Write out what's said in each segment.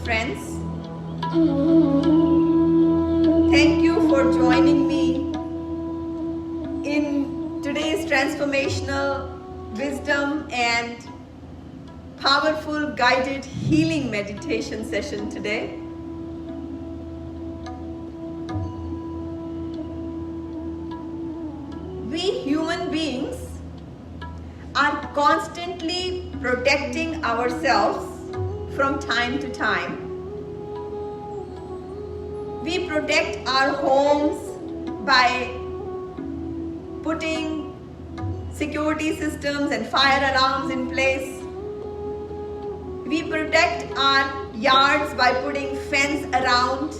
friends. Thank you for joining me in today's transformational wisdom and powerful guided healing meditation session today. We human beings are constantly protecting ourselves from time to time. We protect our homes by putting security systems and fire alarms in place. We protect our yards by putting fence around.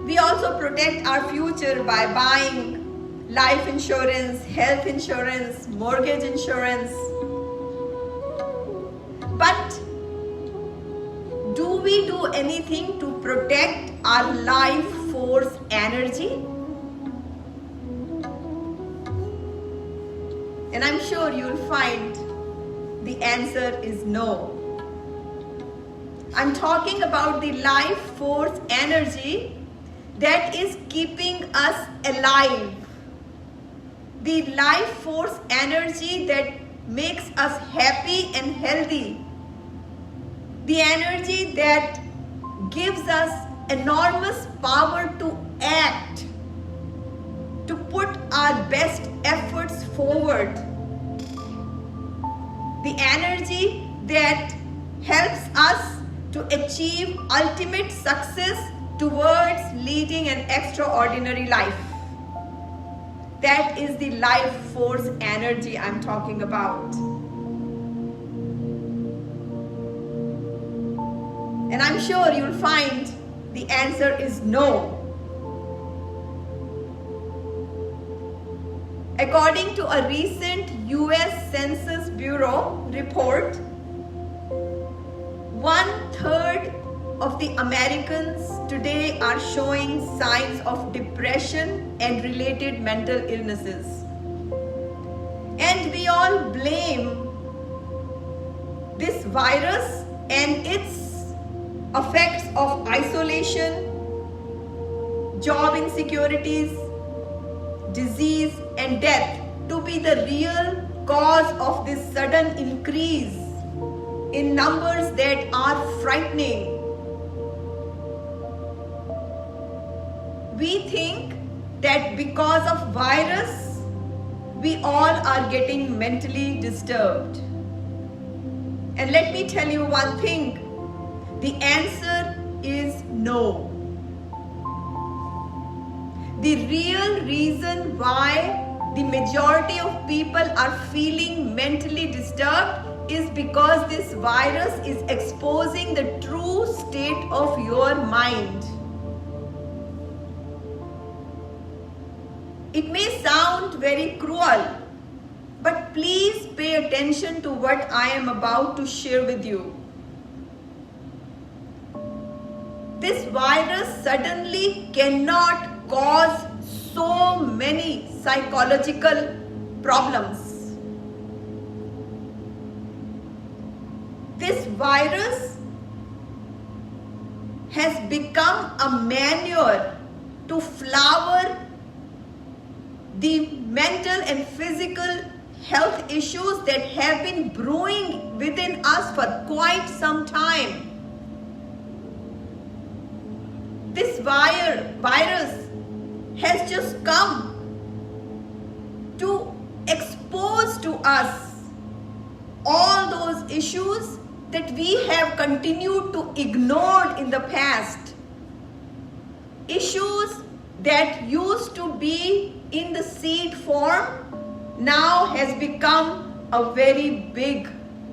We also protect our future by buying life insurance, health insurance, mortgage insurance. But do we do anything to protect our life force energy? And I'm sure you'll find the answer is no. I'm talking about the life force energy that is keeping us alive. The life force energy that makes us happy and healthy. The energy that gives us enormous power to act, to put our best efforts forward. The energy that helps us to achieve ultimate success towards leading an extraordinary life. That is the life force energy I'm talking about. And I'm sure you'll find the answer is no. According to a recent US Census Bureau report, 1/3 of the Americans today are showing signs of depression and related mental illnesses. And we all blame this virus and its effects of isolation, job insecurities, disease and death to be the real cause of this sudden increase in numbers that are frightening. We think that because of virus, we all are getting mentally disturbed. And let me tell you one thing, the answer is no. The real reason why the majority of people are feeling mentally disturbed is because this virus is exposing the true state of your mind. It may sound very cruel, but please pay attention to what I am about to share with you. This virus suddenly cannot cause so many psychological problems. This virus has become a manure to flower the mental and physical health issues that have been brewing within us for quite some time. This virus has just come to expose to us all those issues that we have continued to ignore in the past. Issues that used to be in the seed form now has become a very big,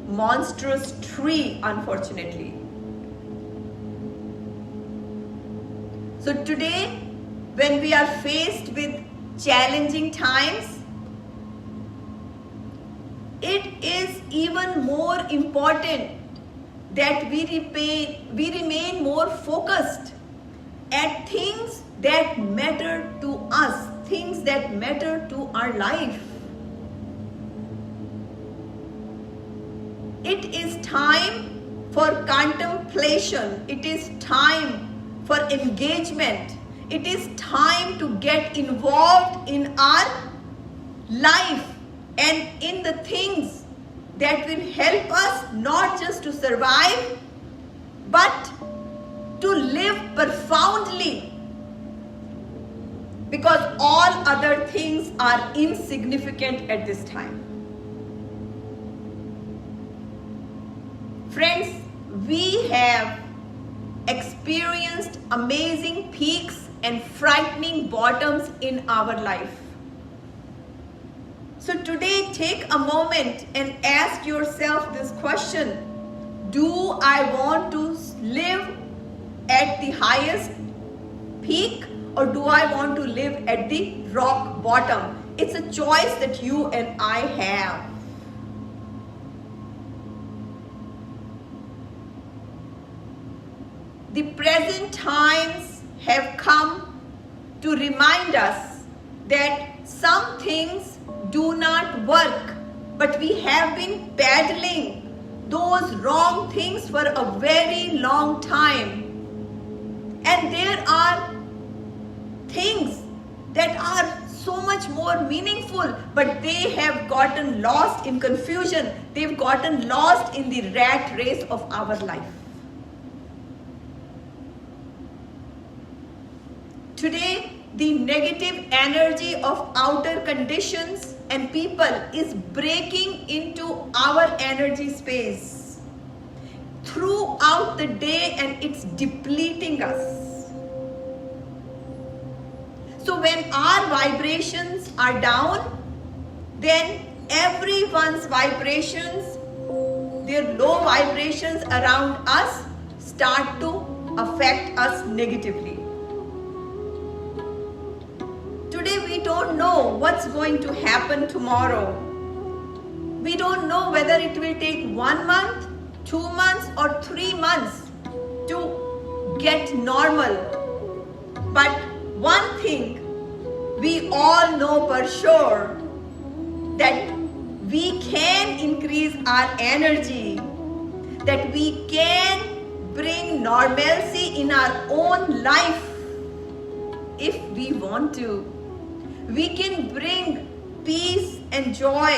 monstrous tree, unfortunately. So today, when we are faced with challenging times, it is even more important that we remain more focused at things that matter to us, things that matter to our life. It is time for contemplation. It is time for engagement. It is time to get involved in our life and in the things that will help us not just to survive, but to live profoundly. Because all other things are insignificant at this time. Friends, we have experienced amazing peaks and frightening bottoms in our life. So today, take a moment and ask yourself this question: do I want to live at the highest peak, or do I want to live at the rock bottom? It's a choice that you and I have. The present times have come to remind us that some things do not work, but we have been peddling those wrong things for a very long time. And there are things that are so much more meaningful, but they have gotten lost in confusion. They've gotten lost in the rat race of our life. Today, the negative energy of outer conditions and people is breaking into our energy space throughout the day, and it's depleting us. So when our vibrations are down, then everyone's vibrations, their low vibrations around us, start to affect us negatively. Today we don't know what's going to happen tomorrow. We don't know whether it will take 1 month, 2 months, or 3 months to get normal. But one thing we all know for sure, that we can increase our energy, that we can bring normalcy in our own life if we want to. We can bring peace and joy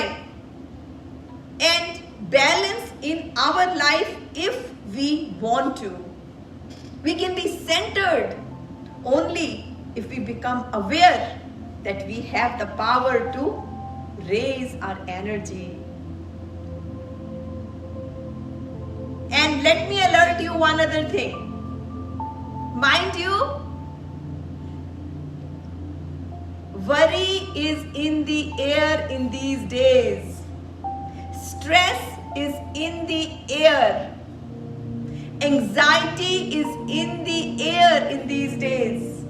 and balance in our life if we want to. We can be centered only if we become aware that we have the power to raise our energy. And let me alert you one other thing. Mind you, worry is in the air in these days. Stress is in the air. Anxiety is in the air in these days.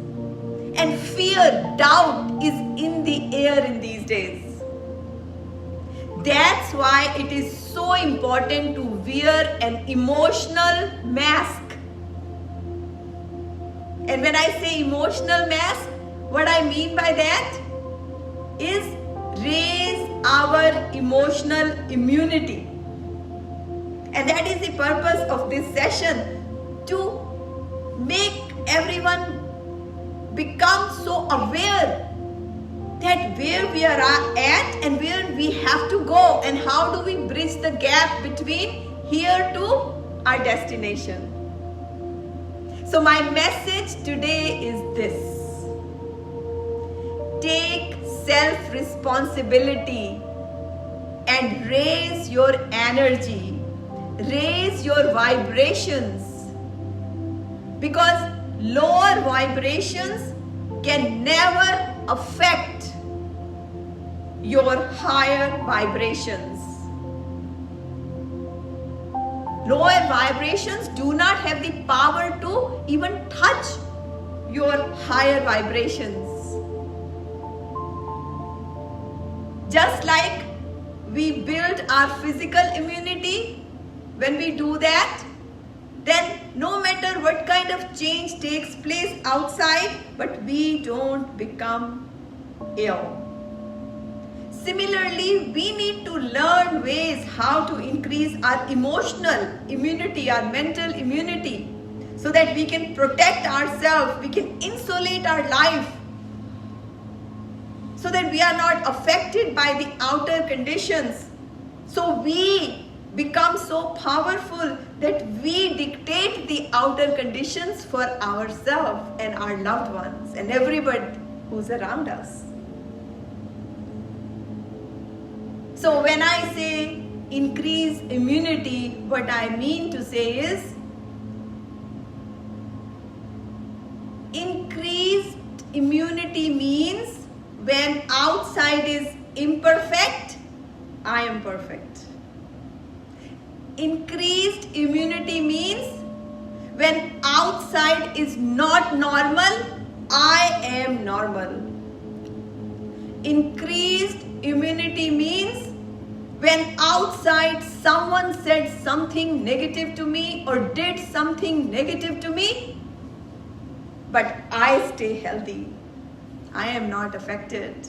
And fear, doubt is in the air in these days. That's why it is so important to wear an emotional mask. And when I say emotional mask, what I mean by that is raise our emotional immunity. And that is the purpose of this session, to make everyone become so aware that where we are at and where we have to go, and how do we bridge the gap between here to our destination. So my message today is this: take self-responsibility and raise your energy, raise your vibrations, because lower vibrations can never affect your higher vibrations. Lower vibrations do not have the power to even touch your higher vibrations. Just like we build our physical immunity, when we do that, then no matter what kind of change takes place outside, but we don't become ill. Similarly, we need to learn ways how to increase our emotional immunity, our mental immunity, so that we can protect ourselves, we can insulate our life, so that we are not affected by the outer conditions. So we become so powerful that we dictate the outer conditions for ourselves and our loved ones and everybody who's around us. So when I say increase immunity, what I mean to say is increased immunity means when outside is imperfect, I am perfect. Increased immunity means when outside is not normal, I am normal. Increased immunity means when outside someone said something negative to me or did something negative to me, but I stay healthy. I am not affected.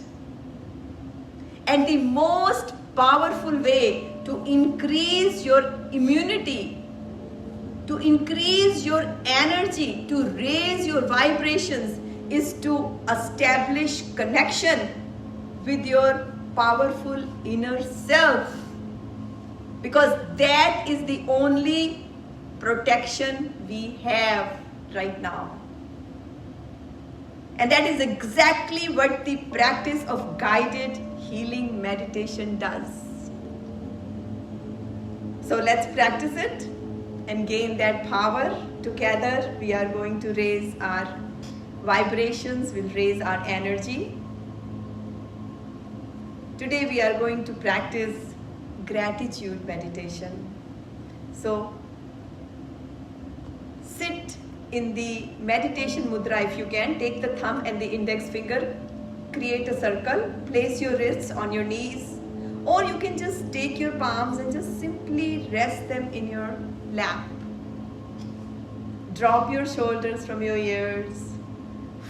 And the most powerful way to increase your immunity, to increase your energy, to raise your vibrations is to establish connection with your powerful inner self, because that is the only protection we have right now. And that is exactly what the practice of guided healing meditation does. So let's practice it and gain that power. Together we are going to raise our vibrations, we'll raise our energy. Today we are going to practice gratitude meditation. So sit in the meditation mudra if you can. Take the thumb and the index finger, create a circle, place your wrists on your knees, or you can just take your palms and just simply rest them in your lap. Drop your shoulders from your ears.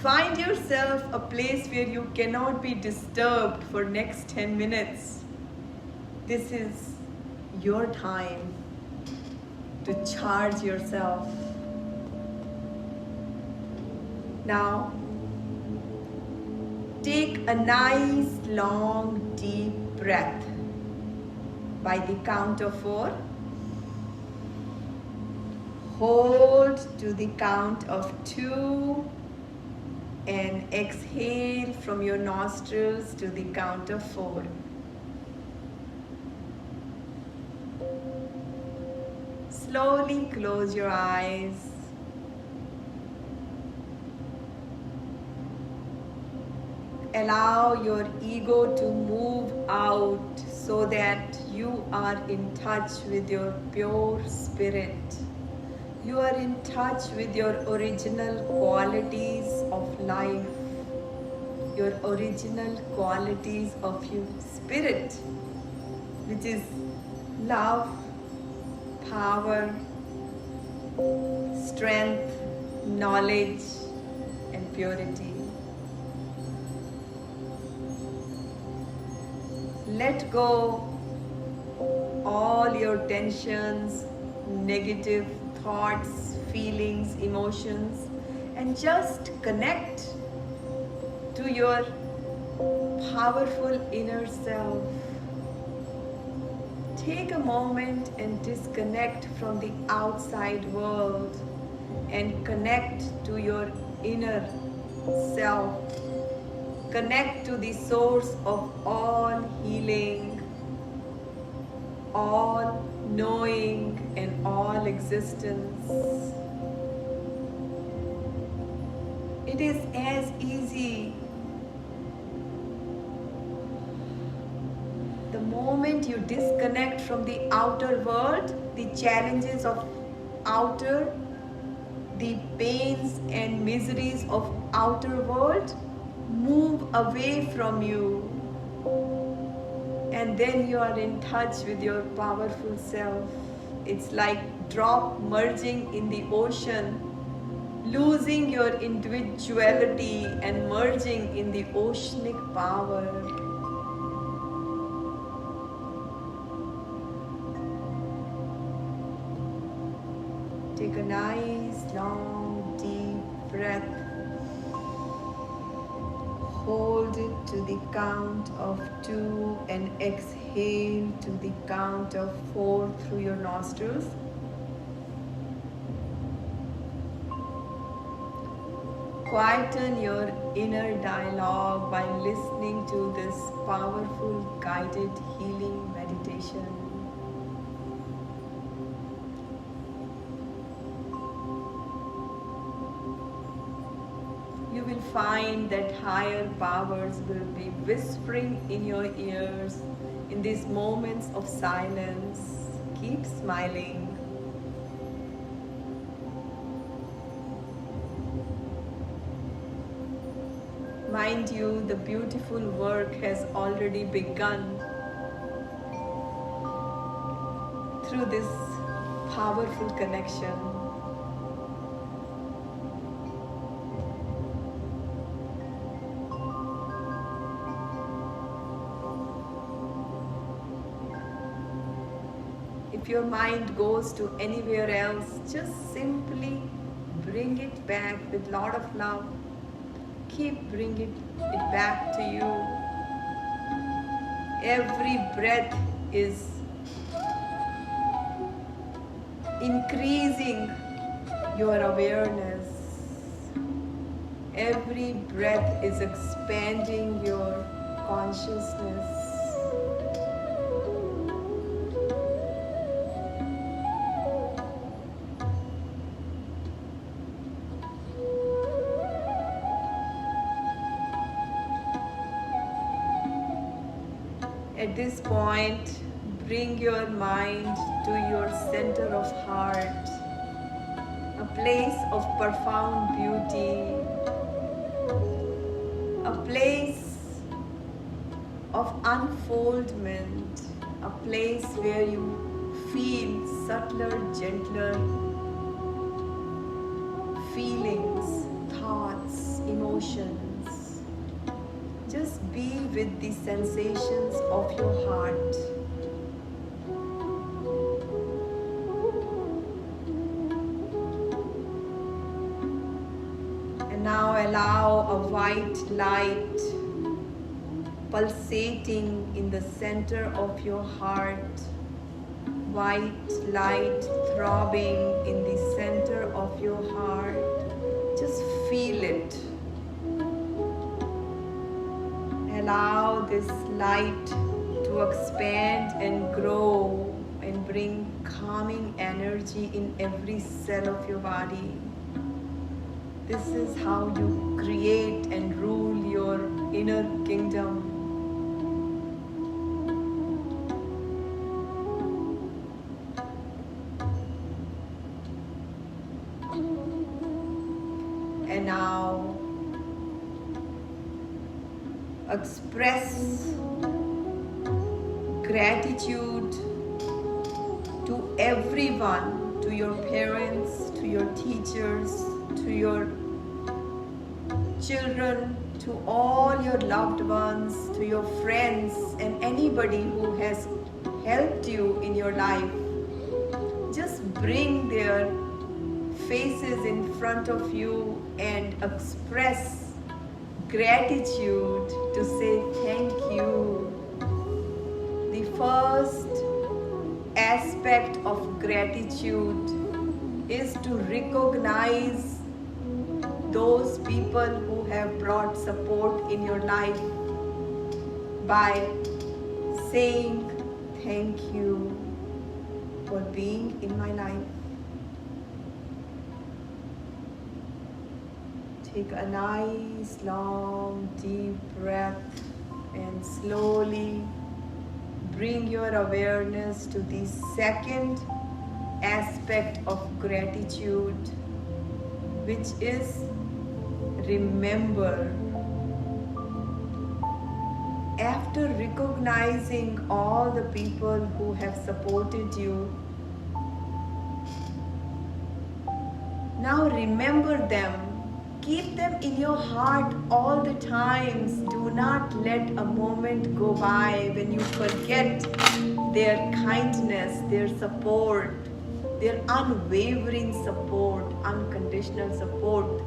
Find yourself a place where you cannot be disturbed for next 10 minutes. This is your time to charge yourself. Now, take a nice long deep breath by the count of 4. Hold to the count of 2 and exhale from your nostrils to the count of 4. Slowly close your eyes. Allow your ego to move out so that you are in touch with your pure spirit. You are in touch with your original qualities of life, your original qualities of your spirit, which is love, power, strength, knowledge, and purity. Let go all your tensions, negative thoughts, feelings, emotions, and just connect to your powerful inner self. Take a moment and disconnect from the outside world and connect to your inner self. Connect to the source of all healing, all knowing, and all existence. It is as easy. The moment you disconnect from the outer world, the challenges of outer, the pains and miseries of outer world move away from you, and then you are in touch with your powerful self. It's like drop merging in the ocean, losing your individuality and merging in the oceanic power. Take a nice long deep breath. Hold it to the count of 2 and exhale to the count of 4 through your nostrils. Quieten your inner dialogue by listening to this powerful guided healing meditation. You will find that higher powers will be whispering in your ears in these moments of silence. Keep smiling. Mind you, the beautiful work has already begun through this powerful connection. If your mind goes to anywhere else, just simply bring it back with a lot of love. Keep bringing it back to you. Every breath is increasing your awareness. Every breath is expanding your consciousness. At this point, bring your mind to your center of heart, a place of profound beauty, a place of unfoldment, a place where you feel subtler, gentler feelings, thoughts, emotions. Just be with the sensations of your heart. And now allow a white light pulsating in the center of your heart. White light throbbing in the center of your heart. Just feel it. Allow this light to expand and grow and bring calming energy in every cell of your body. This is how you create and rule your inner kingdom. And now express gratitude to everyone, to your parents, to your teachers, to your children, to all your loved ones, to your friends, and anybody who has helped you in your life. Just bring their faces in front of you and express gratitude to say thank you. The first aspect of gratitude is to recognize those people who have brought support in your life by saying thank you for being in my life. Take a nice, long, deep breath and slowly bring your awareness to the second aspect of gratitude, which is remember. After recognizing all the people who have supported you, now remember them. Keep them in your heart all the times. Do not let a moment go by when you forget their kindness, their support. their unwavering support, unconditional support.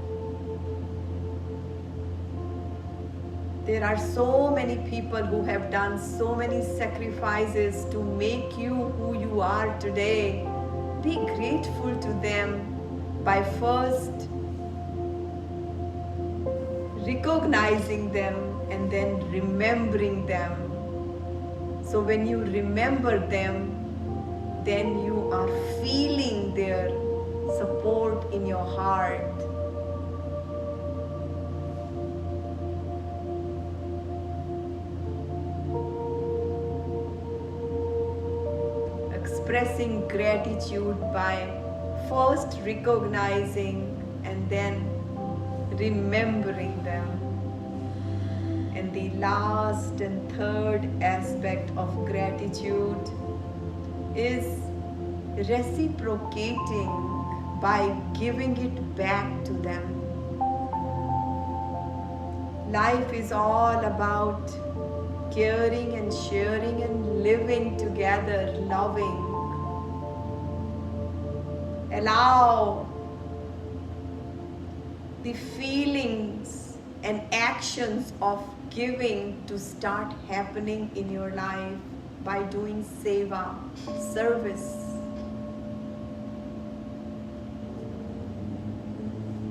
There are so many people who have done so many sacrifices to make you who you are today. Be grateful to them by first recognizing them and then remembering them. So when you remember them, then you are feeling their support in your heart. Expressing gratitude by first recognizing and then remembering them. And the last and third aspect of gratitude is reciprocating by giving it back to them. Life is all about caring and sharing and living together, loving. Allow the feelings and actions of giving to start happening in your life by doing seva, service.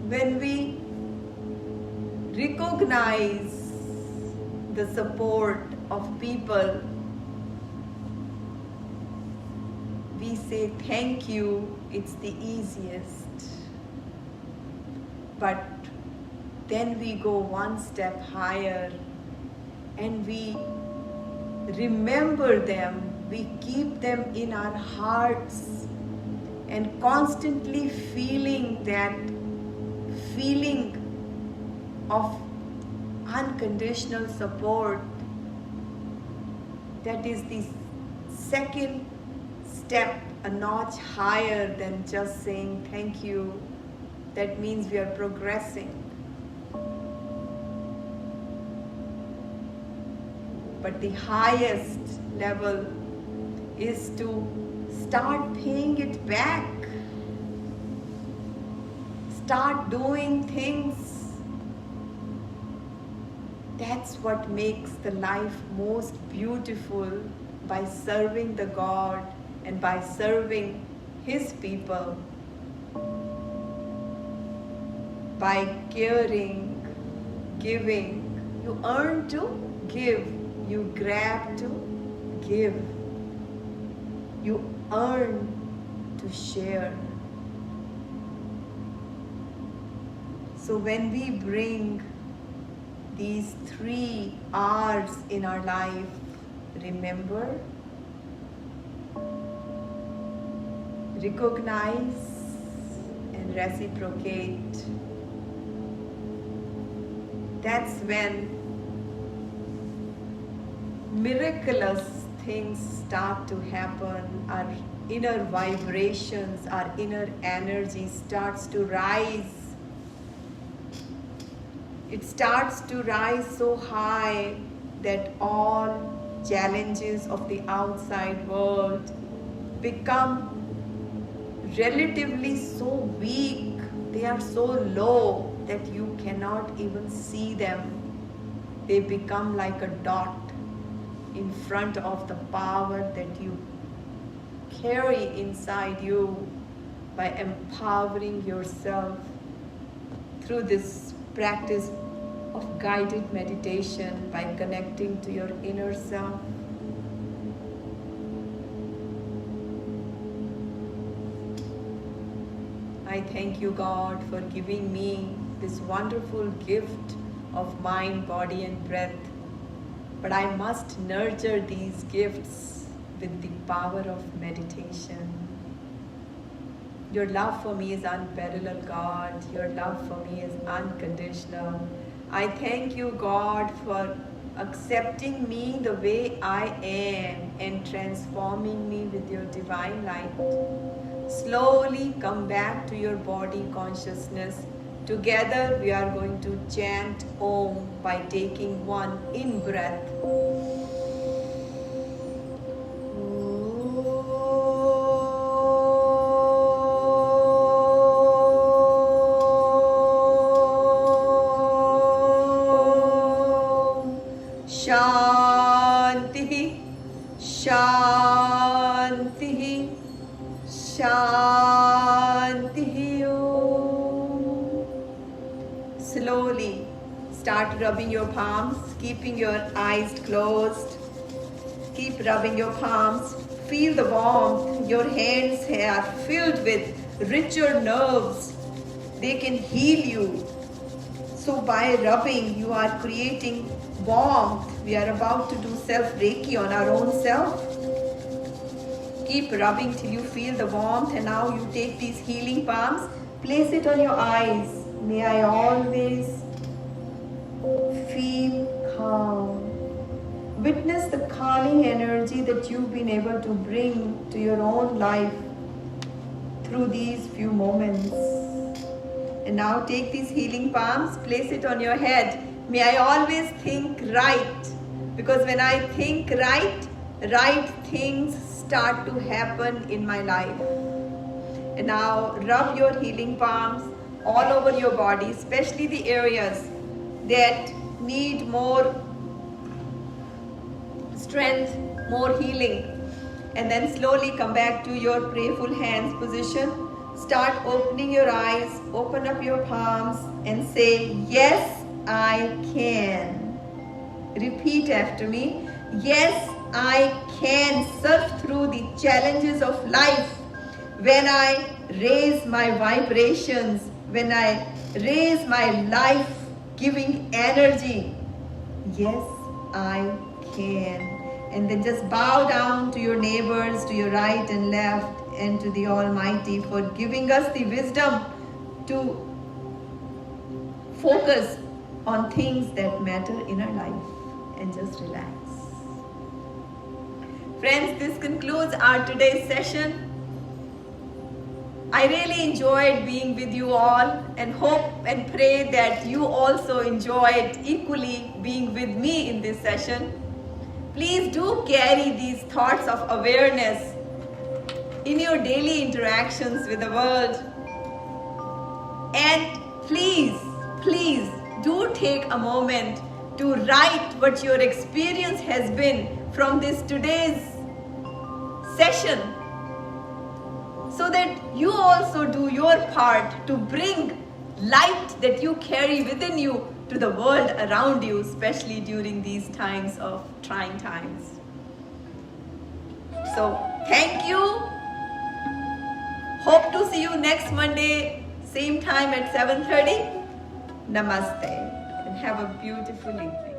When we recognize the support of people, we say thank you, it's the easiest. But then we go one step higher and we remember them, we keep them in our hearts and constantly feeling that feeling of unconditional support. That is the second step, a notch higher than just saying thank you. That means we are progressing. But the highest level is to start paying it back. Start doing things. That's what makes the life most beautiful, by serving the God and by serving His people. By caring, giving. You earn to give. You grab to give. You earn to share. So when we bring these 3 R's in our life, remember, recognize, and reciprocate, that's when miraculous things start to happen. Our inner vibrations, our inner energy starts to rise. It starts to rise so high that all challenges of the outside world become relatively so weak. They are so low that you cannot even see them. They become like a dot in front of the power that you carry inside you, by empowering yourself through this practice of guided meditation, by connecting to your inner self. I thank you, God, for giving me this wonderful gift of mind, body, and breath. But I must nurture these gifts with the power of meditation. Your love for me is unparalleled, God. Your love for me is unconditional. I thank you, God, for accepting me the way I am and transforming me with your divine light. Slowly come back to your body consciousness. Together we are going to chant Om by taking one in-breath. start rubbing your palms, keeping your eyes closed. Keep rubbing your palms. Feel the warmth. Your hands are filled with richer nerves. They can heal you. So by rubbing, you are creating warmth. We are about to do self-Reiki on our own self. Keep rubbing till you feel the warmth, and now you take these healing palms, place it on your eyes. May I always feel calm. Witness the calming energy that you've been able to bring to your own life through these few moments. And now take these healing palms, place it on your head. May I always think right, because when I think right, right things start to happen in my life. And now rub your healing palms all over your body, especially the areas that need more strength, more healing. And then slowly come back to your prayerful hands position. Start opening your eyes, open up your palms and say, yes, I can. Repeat after me. Yes, I can surf through the challenges of life when I raise my vibrations, when I raise my life-giving energy. Yes, I can. And then just bow down to your neighbors, to your right and left, and to the Almighty for giving us the wisdom to focus on things that matter in our life, and just relax. Friends, this concludes our today's session. I really enjoyed being with you all, and hope and pray that you also enjoyed equally being with me in this session. Please do carry these thoughts of awareness in your daily interactions with the world. And please, please do take a moment to write what your experience has been from this today's session, so that you also do your part to bring light that you carry within you to the world around you, especially during these times of trying times. So thank you. Hope to see you next Monday, same time at 7:30. Namaste, and have a beautiful evening.